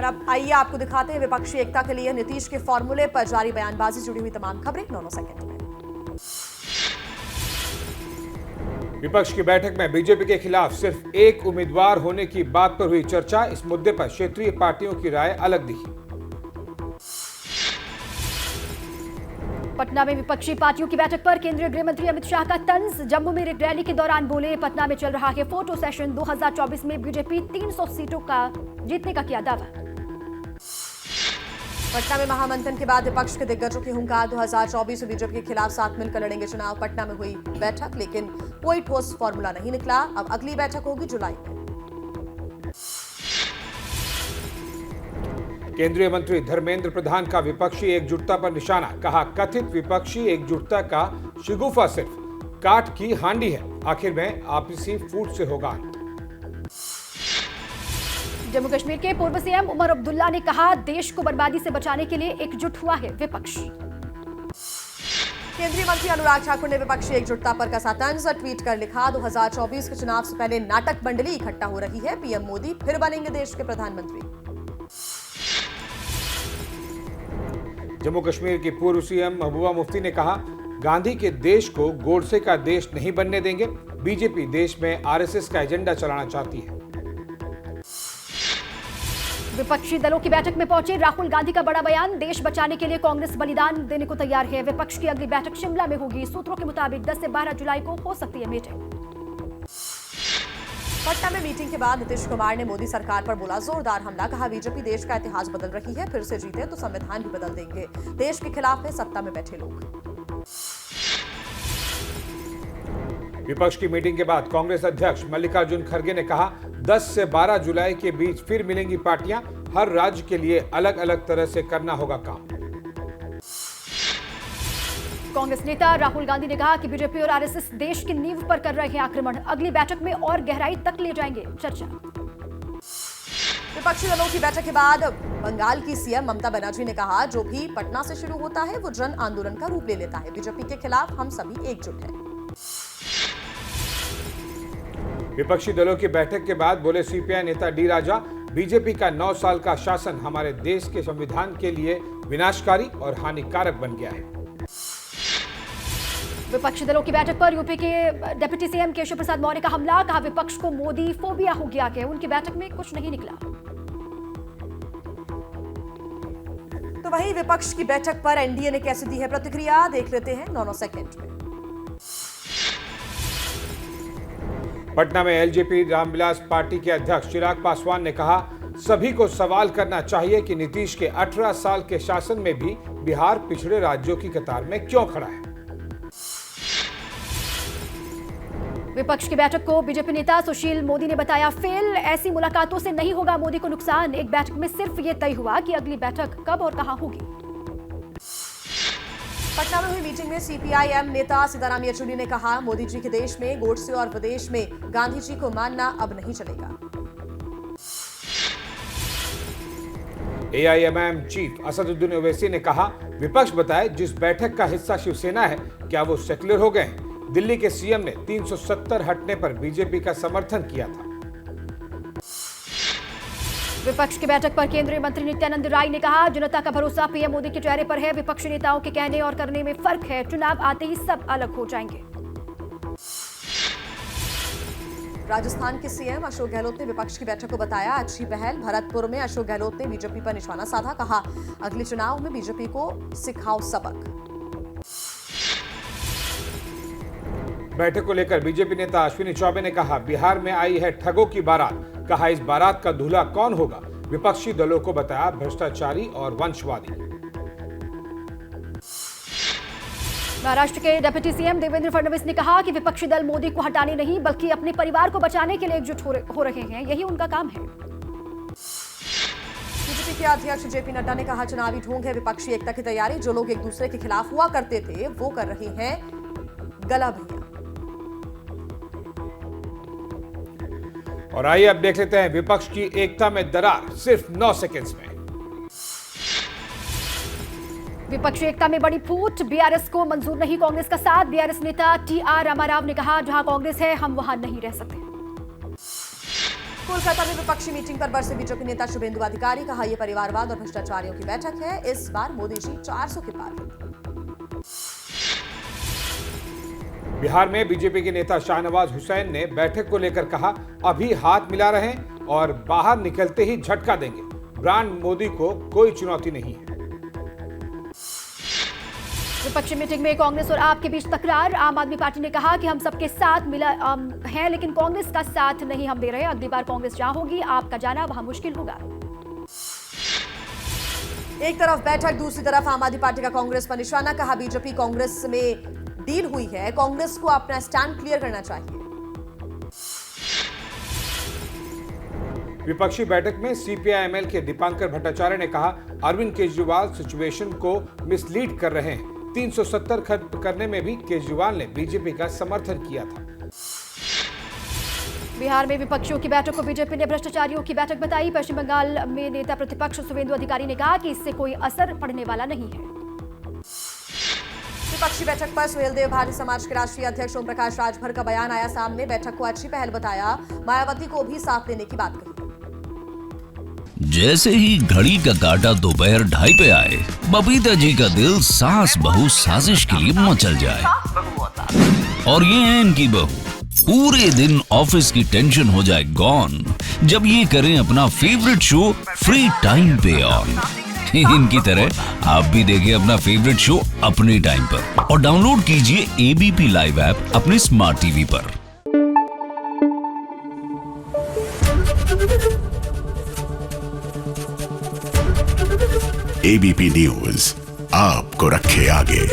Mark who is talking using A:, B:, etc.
A: अब आइए आपको दिखाते हैं विपक्षी एकता के लिए नीतीश के फॉर्मूले पर जारी बयानबाजी, जुड़ी हुई तमाम खबरें 9 सेकंड में।
B: विपक्ष की बैठक में बीजेपी के खिलाफ सिर्फ एक उम्मीदवार होने की बात पर हुई चर्चा। इस मुद्दे पर क्षेत्रीय पार्टियों की राय अलग दिखी।
C: पटना में विपक्षी पार्टियों की बैठक पर केंद्रीय गृह मंत्री अमित शाह का तंज। जम्मू में एक रैली के दौरान बोले, पटना में चल रहा है फोटो सेशन, 2024 में बीजेपी 300 सीटों का जीतने का किया दावा।
A: पटना में महामंथन के बाद विपक्ष के दिग्गजों की हुंकार, 2024 में बीजेपी के खिलाफ साथ मिलकर लड़ेंगे चुनाव। पटना में हुई बैठक, लेकिन कोई ठोस फॉर्मूला नहीं निकला। अब अगली बैठक होगी जुलाई में।
B: केंद्रीय मंत्री धर्मेंद्र प्रधान का विपक्षी एकजुटता पर निशाना, कहा कथित विपक्षी एकजुटता का शिगुफा सिर्फ काठ की हांडी है, आखिर में आपसी फूट से होगा अंत।
C: जम्मू कश्मीर के पूर्व सीएम उमर अब्दुल्ला ने कहा, देश को बर्बादी से बचाने के लिए एकजुट हुआ है विपक्ष।
A: केंद्रीय मंत्री अनुराग ठाकुर ने विपक्षी एकजुटता पर कसा तंज, ट्वीट कर लिखा, 2024 के चुनाव से पहले नाटक मंडली इकट्ठा हो रही है, पीएम मोदी फिर बनेंगे देश के प्रधानमंत्री।
B: जम्मू कश्मीर की पूर्व सीएम महबूबा मुफ्ती ने कहा, गांधी के देश को गोडसे का देश नहीं बनने देंगे, बीजेपी देश में आरएसएस का एजेंडा चलाना चाहती है।
C: विपक्षी दलों की बैठक में पहुंचे राहुल गांधी का बड़ा बयान, देश बचाने के लिए कांग्रेस बलिदान देने को तैयार है। विपक्ष की अगली बैठक शिमला में होगी, सूत्रों के मुताबिक 10 से 12 जुलाई को हो सकती है मीटिंग।
A: पटना में मीटिंग के बाद नीतीश कुमार ने मोदी सरकार पर बोला जोरदार हमला, कहा बीजेपी देश का इतिहास बदल रही है, फिर से जीते तो संविधान भी बदल देंगे, देश के खिलाफ है सत्ता में बैठे लोग।
B: विपक्ष की मीटिंग के बाद कांग्रेस अध्यक्ष मल्लिकार्जुन खड़गे ने कहा, 10 से 12 जुलाई के बीच फिर मिलेंगी पार्टियां, हर राज्य के लिए अलग अलग तरह से करना होगा काम।
C: कांग्रेस नेता राहुल गांधी ने कहा कि बीजेपी और आरएसएस देश की नींव पर कर रहे हैं आक्रमण, अगली बैठक में और गहराई तक ले जाएंगे चर्चा।
A: विपक्षी दलों की बैठक के बाद बंगाल की सीएम ममता बनर्जी ने कहा, जो भी पटना से शुरू होता है वो जन आंदोलन का रूप ले लेता है, बीजेपी के खिलाफ हम सभी एकजुट हैं।
B: विपक्षी दलों की बैठक के बाद बोले सीपीआई नेता डी राजा, बीजेपी का 9 साल का शासन हमारे देश के संविधान के लिए विनाशकारी और हानिकारक बन गया है।
C: विपक्षी दलों की बैठक पर यूपी के डिप्टी सीएम केशव प्रसाद मौर्य का हमला, कहा विपक्ष को मोदी फोबिया हो गया है, उनकी बैठक में कुछ नहीं निकला।
A: तो वहीं विपक्ष की बैठक पर एनडीए ने कैसे दी है प्रतिक्रिया, देख लेते हैं 9 सेकंड में।
B: पटना में एलजेपी रामविलास पार्टी के अध्यक्ष चिराग पासवान ने कहा, सभी को सवाल करना चाहिए कि नीतीश के 18 साल के शासन में भी बिहार पिछड़े राज्यों की कतार में क्यों खड़ा है।
C: विपक्ष की बैठक को बीजेपी नेता सुशील मोदी ने बताया फेल, ऐसी मुलाकातों से नहीं होगा मोदी को नुकसान, एक बैठक में सिर्फ ये तय हुआ कि अगली बैठक कब और कहां होगी।
A: पटना में हुई मीटिंग में सीपीआईएम नेता सीताराम येचुरी ने कहा, मोदी जी के देश में गोडसे और विदेश में गांधी जी को मानना अब नहीं चलेगा।
B: एआईएमआईएम चीफ असदुद्दीन ओवैसी ने कहा, विपक्ष बताए जिस बैठक का हिस्सा शिवसेना है, क्या वो सेक्युलर हो गए हैं? दिल्ली के सीएम ने 370 हटने पर बीजेपी का समर्थन किया था।
C: विपक्ष की बैठक पर केंद्रीय मंत्री नित्यानंद राय ने कहा, जनता का भरोसा पीएम मोदी के चेहरे पर है, विपक्षी नेताओं के कहने और करने में फर्क है, चुनाव आते ही सब अलग हो जाएंगे।
A: राजस्थान के सीएम अशोक गहलोत ने विपक्ष की बैठक को बताया अच्छी पहल, भरतपुर में अशोक गहलोत ने बीजेपी पर निशाना साधा, कहा अगले चुनाव में बीजेपी को सिखाओ सबक।
B: बैठक को लेकर बीजेपी नेता अश्विनी चौबे ने कहा, बिहार में आई है ठगों की बारात, कहा इस बारात का दूल्हा कौन होगा, विपक्षी दलों को बताया भ्रष्टाचारी और वंशवादी।
C: महाराष्ट्र के डिप्टी सीएम देवेंद्र फडणवीस ने कहा कि विपक्षी दल मोदी को हटाने नहीं बल्कि अपने परिवार को बचाने के लिए एकजुट हो रहे हैं, यही उनका काम है।
A: बीजेपी के अध्यक्ष जेपी नड्डा ने कहा, चुनावी ढोंग है विपक्षी एकता की तैयारी, जो लोग एक दूसरे के खिलाफ हुआ करते थे वो कर रहे हैं गला भैया।
B: और आइए अब देख लेते हैं विपक्ष की एकता में दरार सिर्फ 9 सेकंड्स में।
C: विपक्षी एकता में बड़ी फूट, बीआरएस को मंजूर नहीं कांग्रेस का साथ, बीआरएस नेता टीआर रामाराव ने कहा, जहां कांग्रेस है हम वहां नहीं रह सकते।
A: कोलकाता में विपक्षी मीटिंग पर बरसे बीजेपी नेता शुभेंदु अधिकारी, कहा यह परिवारवाद और भ्रष्टाचारियों की बैठक है, इस बार मोदी जी 400 के पार।
B: बिहार में बीजेपी के नेता शाहनवाज हुसैन ने बैठक को लेकर कहा, अभी हाथ मिला रहे और बाहर निकलते ही झटका देंगे। ब्रांड मोदी को कोई चुनौती नहीं है।
C: विपक्षी मीटिंग में कांग्रेस और आप के बीच तकरार, आम आदमी पार्टी ने कहा कि हम सबके साथ मिला है, लेकिन कांग्रेस का साथ नहीं हम दे रहे। अगली बार कांग्रेस जहां होगी आपका जाना वहां मुश्किल होगा।
A: एक तरफ बैठक, दूसरी तरफ आम आदमी पार्टी का कांग्रेस पर निशाना, कहा बीजेपी कांग्रेस में डील हुई है, कांग्रेस को अपना स्टैंड क्लियर करना चाहिए।
B: विपक्षी बैठक में सीपीआई-एमएल के दीपांकर भट्टाचार्य ने कहा, अरविंद केजरीवाल सिचुएशन को मिसलीड कर रहे हैं। 370 खत्म करने में भी केजरीवाल ने बीजेपी का समर्थन किया था।
C: बिहार में विपक्षियों की बैठक को बीजेपी ने भ्रष्टाचारियों की बैठक बताई। पश्चिम बंगाल में नेता प्रतिपक्ष शुभेंदु अधिकारी ने कहा कि इससे कोई असर पड़ने वाला नहीं है।
A: विपक्षी बैठक पर सुहेलदेव भारतीय समाज के राष्ट्रीय अध्यक्ष ओम प्रकाश राजभर का बयान आया सामने, बैठक को अच्छी पहल बताया, मायावती को भी साथ देने की बात कही।
D: जैसे ही घड़ी का काटा दोपहर 2:30 पे आए, बबीता जी का दिल सास बहू साजिश के लिए मचल जाए। और ये है इनकी बहू, पूरे दिन ऑफिस की टेंशन हो जाए गॉन जब ये करें अपना फेवरेट शो फ्री टाइम पे ऑन। इनकी तरह आप भी देखिए अपना फेवरेट शो अपने टाइम पर और डाउनलोड कीजिए एबीपी लाइव ऐप अपने स्मार्ट टीवी पर।
E: एबीपी न्यूज आपको रखे आगे।